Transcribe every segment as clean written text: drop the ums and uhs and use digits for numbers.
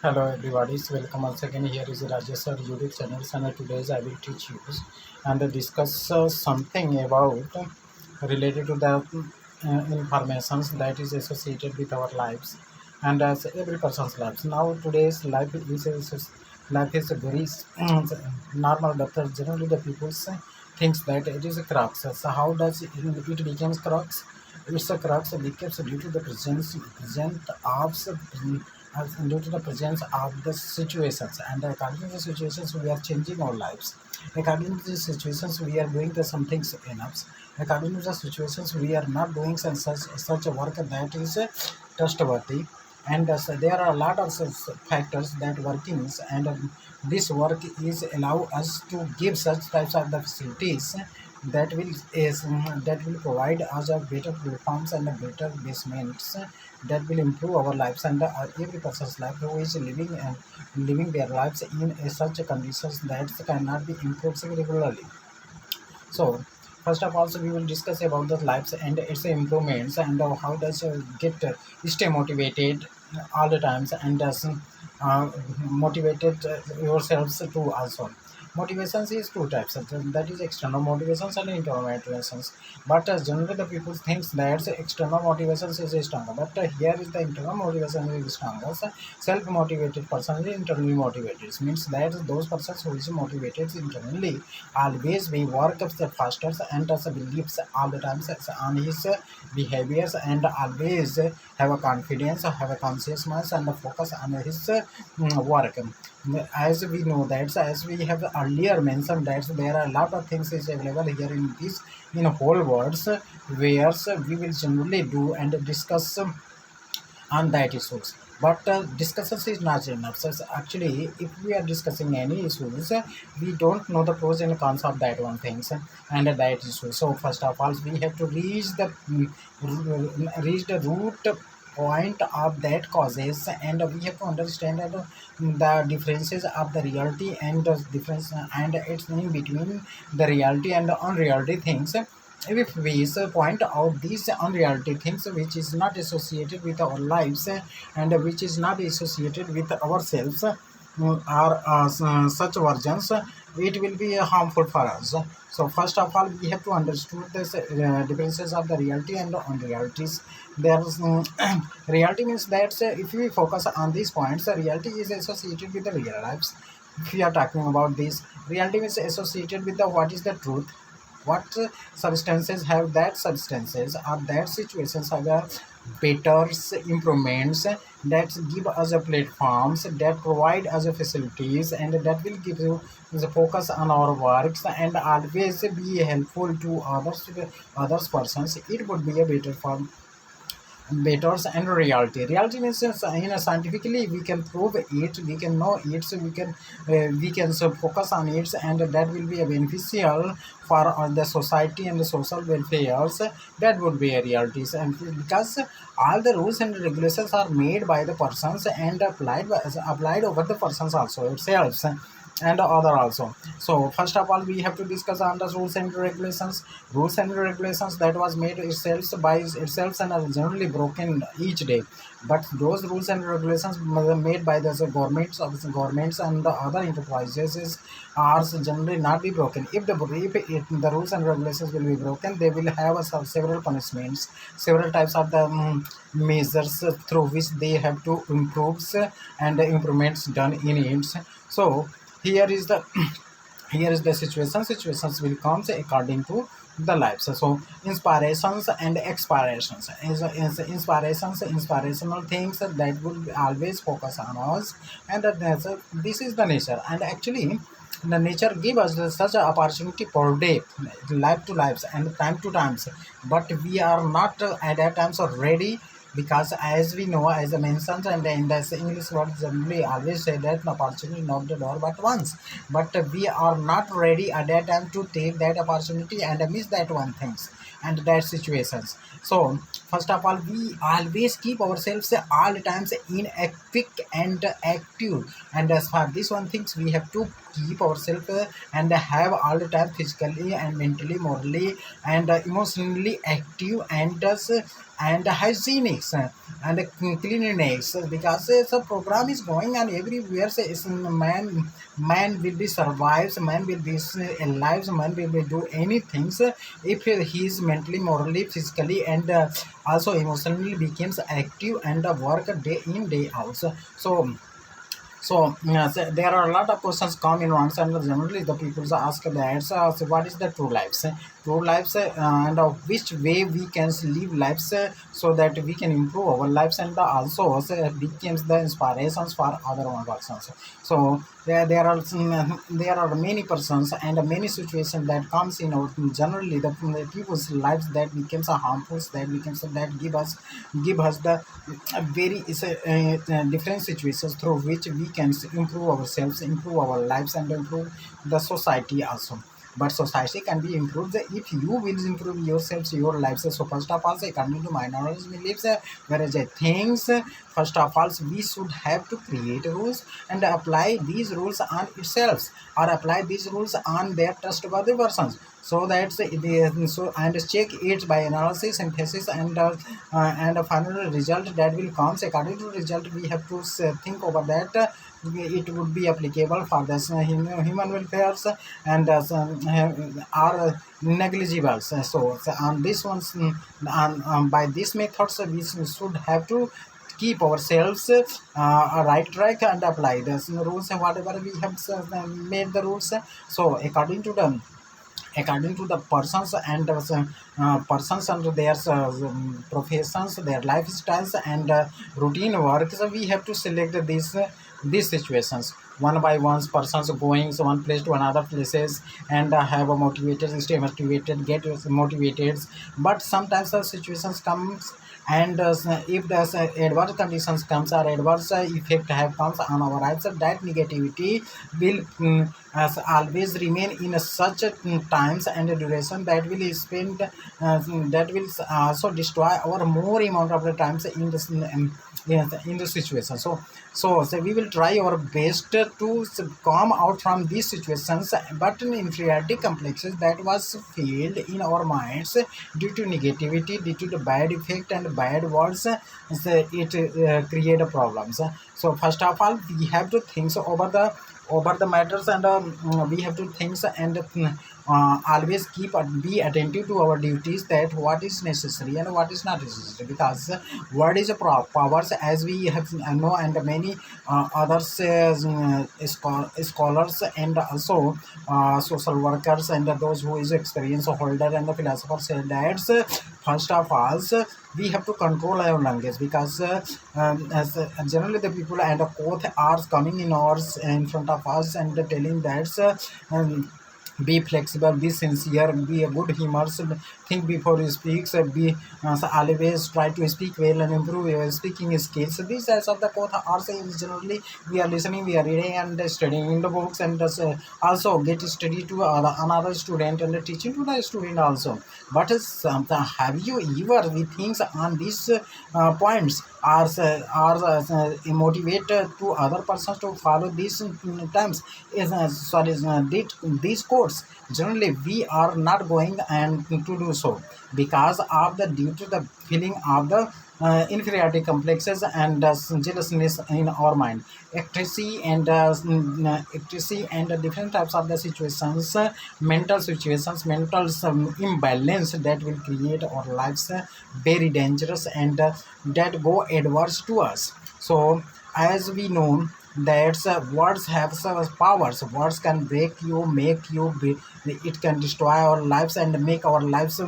Hello everybody, so welcome once again. Here is Rajesh sir YouTube channel, and today's I will teach you and discuss something about related to the informations that is associated with our lives and as every person's lives. Now today's life is a very normal, but generally the people thinks that it is a crux. So how does it becomes crux? It's a crux because due to the present of due to the presence of the situations, and according to the situations we are changing our lives. According to the situations we are doing the some things enough. According to the situations we are not doing such a work that is trustworthy, and so there are a lot of factors that workings, and this work is allow us to give such types of the facilities that will provide us a better platforms and a better basements that will improve our lives and every person's life who is living their lives in such conditions that cannot be improved regularly. So first of all, so we will discuss about the lives and its improvements, and how does get stay motivated all the times, and does motivated yourselves to also. Motivations is two types, that is external motivations and internal motivations. But generally the people thinks that external motivations is stronger, but here is the internal motivation is stronger. So self-motivated person is internally motivated, means that those persons who is motivated internally always we work up the faster and does believes all the time on his behaviors, and always have a confidence, have a consciousness, and a focus on his work. As we know that, as we have earlier mentioned, that there are a lot of things is available here in this in whole words where we will generally do and discuss on that issues. But discussions is not enough. So actually, if we are discussing any issues, we don't know the pros and cons of that one things and that issue. So first of all, we have to reach the root point of that causes, and we have to understand that the differences of the reality and the difference and its in between the reality and the unreality things. If we point out these unreality things which is not associated with our lives, and which is not associated with ourselves, or such versions, it will be harmful for us. So first of all, we have to understand this differences of the reality and the unrealities. There's reality means that if we focus on these points, the reality is associated with the real lives. If we are talking about this, reality is associated with the what is the truth, what substances have that substances or that situations have a better improvements that give us a platforms that provide us a facilities, and that will give you the focus on our works and always be helpful to others persons. It would be a better form betters and reality. Reality means scientifically we can prove it, we can know it, so we can so focus on it, and that will be a beneficial for the society and the social welfares. That would be a realities, and because all the rules and regulations are made by the persons and applied over the persons also itself and other also. So first of all, we have to discuss on the rules and regulations that was made itself by itself and are generally broken each day. But those rules and regulations made by the governments and the other enterprises are generally not be broken. If the rules and regulations will be broken, they will have several punishments, several types of the measures through which they have to improve and the improvements done in it. So here is the here is the situations will come according to the lives. So inspirations and expirations is inspirational things that will always focus on us, and this is the nature. And actually the nature give us such an opportunity per day, life to lives and time to times, but we are not at that times ready, because as we know, as I mentioned, and in the English word generally always say that the opportunity knock the door but once, but we are not ready at that time to take that opportunity and miss that one things. and that situations. So first of all, we always keep ourselves all times in a quick and active, and as for this one things we have to keep ourselves and have all the time physically and mentally, morally, and emotionally active, and hygienic, and cleanliness, because the program is going on everywhere. So it's man will be survives, man will be alive, man will be do anything, so if he is mentally, morally, physically, and also emotionally becomes active and work day in day out. So yes, there are a lot of questions come in once, and generally the people ask that, so what is the true lives? True lives, and which way we can live lives, so that we can improve our lives, and also becomes the inspirations for other one persons. So there are many persons and many situations that comes in our, generally the people's lives that becomes a harmful, that becomes that give us the very is different situations through which we can improve ourselves, improve our lives, and improve the society also. But society can be improved if you will improve yourselves, your lives. So first of all, according to my knowledge beliefs, whereas I think first of all we should have to create rules and apply these rules on itself, or apply these rules on their trustworthy persons, so that so and check it by analysis, synthesis, and a final result that will come. According to result, we have to think over that, it would be applicable for the human welfare, and are negligible. So on this ones, by this methods, we should have to keep ourselves a right track and apply the rules, whatever we have made the rules. So according to the persons and persons and their professions, their lifestyles, and routine work, so we have to select these situations one by one. Persons going one place to another places, and have a motivated, stay motivated, get motivated. But sometimes the situations comes, and if the adverse conditions comes, or adverse effect have comes on our lives, that negativity will as always remain in such times and duration that will spend that will also destroy our more amount of the times in this yes, in the situation. So we will try our best to come out from these situations, but in inferiority complexes that was filled in our minds due to negativity, due to the bad effect and bad words, it create problems. So first of all, we have to think over the matters, and we have to think and always be attentive to our duties, that what is necessary and what is not necessary, because what is a powers, as we have know, and many others scholars, and also social workers, and those who is experience holder and the philosophers said that, first of all, we have to control our language, because as generally the people and the quote are coming in ours in front of us, and telling that be flexible, be sincere, be a good humor, think before you speak, be so always try to speak well and improve your speaking skills. So these types of the quote are saying, generally we are listening, we are reading and studying in the books, and also get study to another student and teaching to the student also. But have you ever we think on these points, motivate to other persons to follow these terms, is sorry these codes? Generally we are not going and to do so, because of the due to the feeling of the inferiority complexes and jealousness in our mind, ecstasy and different types of the situations, mental situations, mental imbalance that will create our lives very dangerous, and that go adverse to us. So as we know that words have some powers. Words can break you, make you it can destroy our lives and make our lives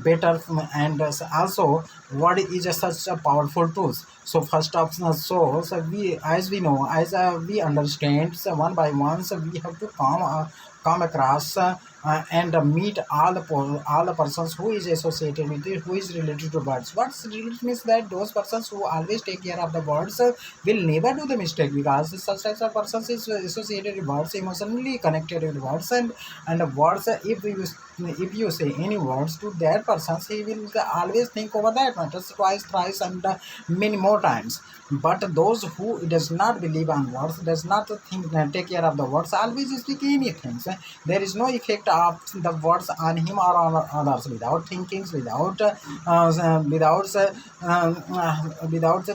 better, and also word is such a powerful tools. So first of so we, as we know, as we understand, so one by one, so we have to come across and meet all the persons who is associated with it, who is related to birds. What's related means that those persons who always take care of the birds will never do the mistake, because such types of persons is associated with birds, emotionally connected with birds, and the words, if you say any words to that person, he will always think over that matters twice, thrice, and many more times. But those who does not believe on words, does not think, take care of the words, always speak anything. So there is no effect of the words on him or on others, without thinkings, without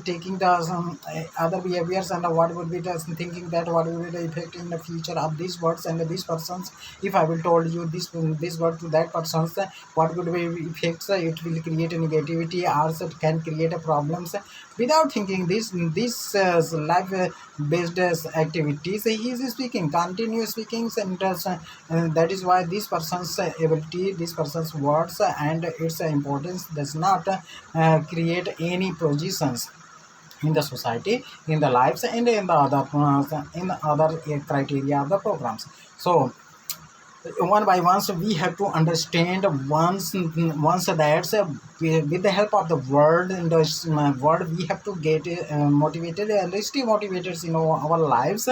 taking the other behaviors, and what would be the thinking, that what will be the effect in the future of these words and these persons. If I will told you this word to that persons, what would be effects? It will create a negativity, also it can create a problems. Without thinking this life based activities, he is speaking, continuous speaking, and that is why this person's ability, this person's words and its importance does not create any positions in the society, in the lives, and in the other criteria of the programs. So one by one, so we have to understand once that with the help of the word, in the word, we have to get motivated, stay motivated in our lives,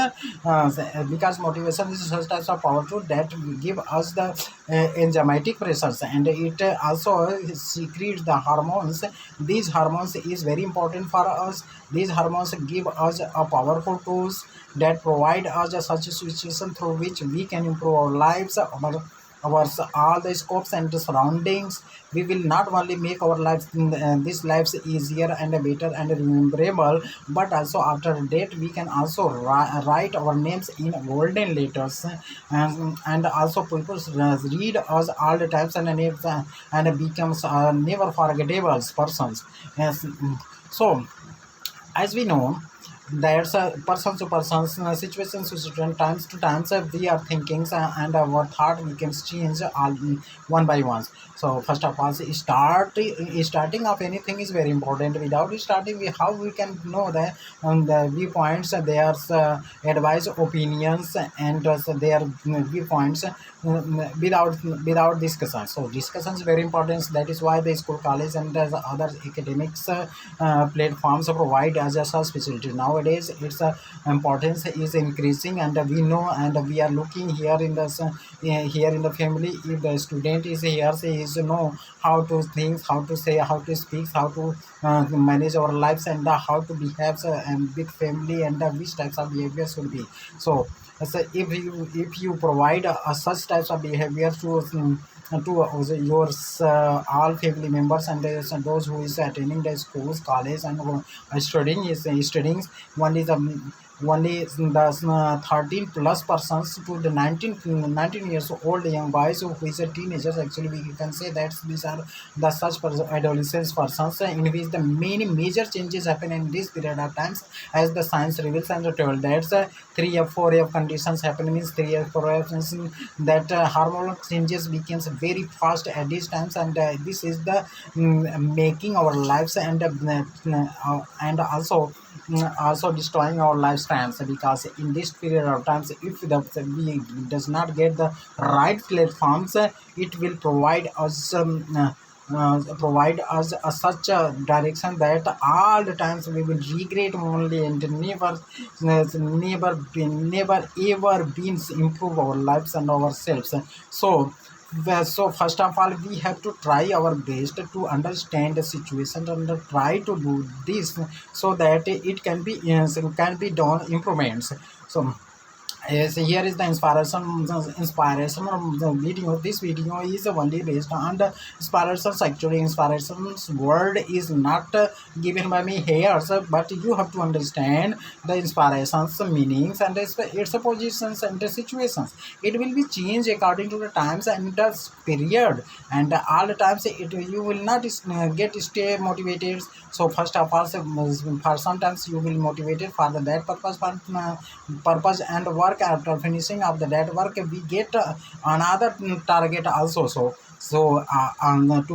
because motivation is such types of powerful that give us the enzymatic pressures, and it also secretes the hormones. These hormones is very important for us. These hormones give us a powerful tools that provide us such a situation through which we can improve our lives, our all the scopes and the surroundings. We will not only make our lives, these lives easier and better and rememberable, but also after that we can also write our names in golden letters, and also people read us all the times, and becomes never forgettable persons. Yes. So as we know, there's a person to person, situations to situation, times to times, we are thinking, and our thought we can change all one by one. So first of all, starting of anything is very important. Without starting, how we can know that the viewpoints, there's advice, opinions, and their viewpoints, without discussion. So discussion is very important. That is why the school, college, and the other academics platforms provide as a such facility. Nowadays its importance is increasing, and we know, and we are looking here in the here in the family. If the student is here, he is know how to think, how to say, how to speak, how to manage our lives, and how to behave with family, and which types of behaviors should be. So if you provide such types of behavior to your all family members, and those who is attending the schools, college, and studying, one is only the 13 plus persons to the 19 years old young boys who is a teenagers. Actually we can say that these are the such adolescents persons in which the many major changes happen in this period of times, as the science reveals and told. That's 3 or 4 conditions happen, means 3 or 4 that hormonal changes becomes very fast at these times, and this is the making our lives, and also destroying our lifespans, because in this period of times, if we does not get the right platforms, it will provide us such a direction that all the times we will regret only, and never ever been improve our lives and ourselves. So first of all, we have to try our best to understand the situation, and try to do this, so that it can be done improvements. So yes, here is the inspiration of the video. This video is only based on the inspirations. Actually, inspirations word is not given by me here, sir, but you have to understand the inspirations meanings, and its positions and the situations. It will be changed according to the times and the period, and all the times you will not get stay motivated. So first of all, for sometimes you will motivated for that purpose and work work, after finishing of that work, we get another target also. To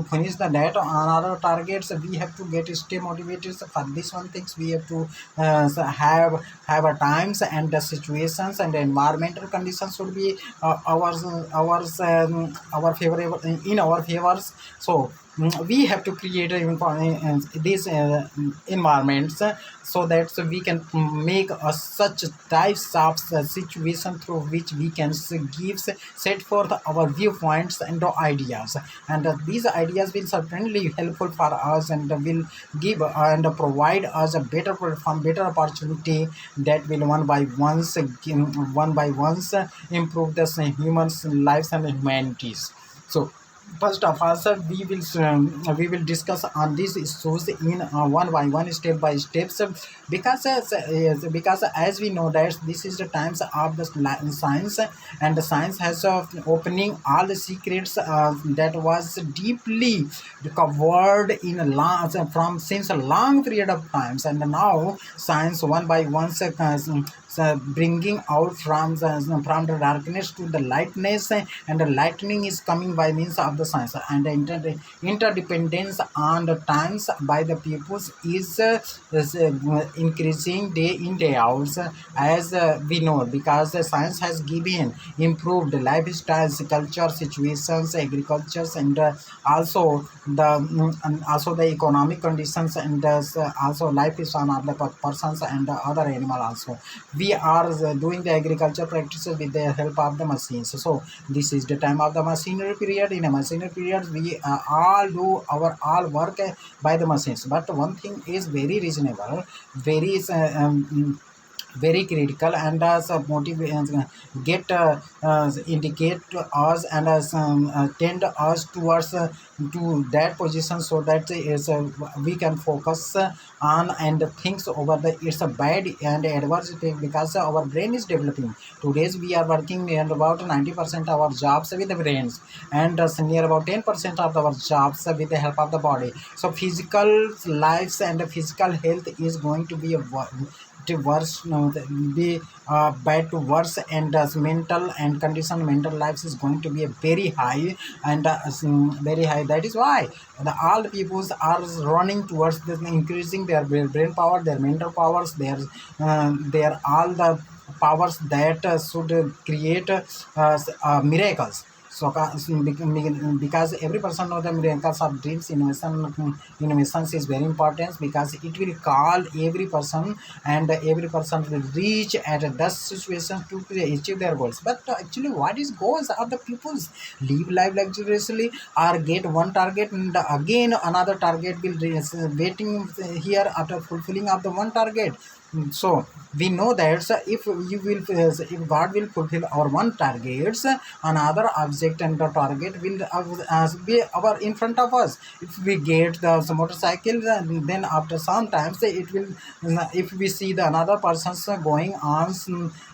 finish the that another targets, we have to get stay motivated. So for this one things, we have to have a times and the situations and the environmental conditions should be our favorable in our favors. So we have to create these environments, so that we can make such types of situation through which we can set forth our viewpoints and ideas. And these ideas will certainly helpful for us, and will give and provide us a better platform, better opportunity, that will one by once improve the humans lives and humanities. So first of all, sir, we will discuss on these issues in one by one, step by steps, because because as we know that this is the times of the science, and the science has opening all the secrets that was deeply covered in a long from since a long period of times, and now science one by one bringing out from the darkness to the lightness, and the lightning is coming by means of the science, and the interdependence on the times by the peoples is increasing day in day out, as we know, because the science has given improved lifestyles, culture, situations, agricultures, and also the economic conditions, and also life is on of the persons and the other animal also. We are doing the agriculture practices with the help of the machines. So this is the time of the machinery period. In a machinery period, we all do our all work by the machines, but one thing is very reasonable, very very critical, and motivate get indicate to us, and tend us towards to that position, so that is we can focus on and things over the it's a bad and adverse thing, because our brain is developing. Today's we are working and about 90% of our jobs with the brains, and near about 10% of our jobs with the help of the body. So physical lives and physical health is going to be a to worse, no, be bad to worse, and mental and condition mental lives is going to be a very high, and very high. That is why all the peoples are running towards this, increasing their brain power, their mental powers, their all the powers that should create miracles. So because every person knows the miracles of dreams, innovations is very important, because it will call every person, and every person will reach at that situation to achieve their goals. But actually, what is goals of the peoples? Live life luxuriously, or get one target and again another target will waiting here after fulfilling of the one target. So we know that if God will fulfill our one targets, another object and the target will be our in front of us. If we get the motorcycle, then after some times it will, if we see the another persons going on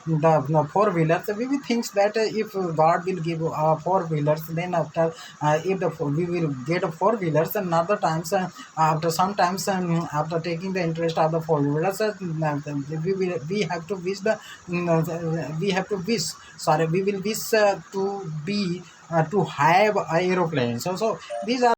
the four wheelers, we will think that if God will give four wheelers, then after if we will get a four wheelers, another times after sometimes after taking the interest of the four wheelers, we have to wish the we have to wish, sorry, we will wish to be to have a aeroplane. So these are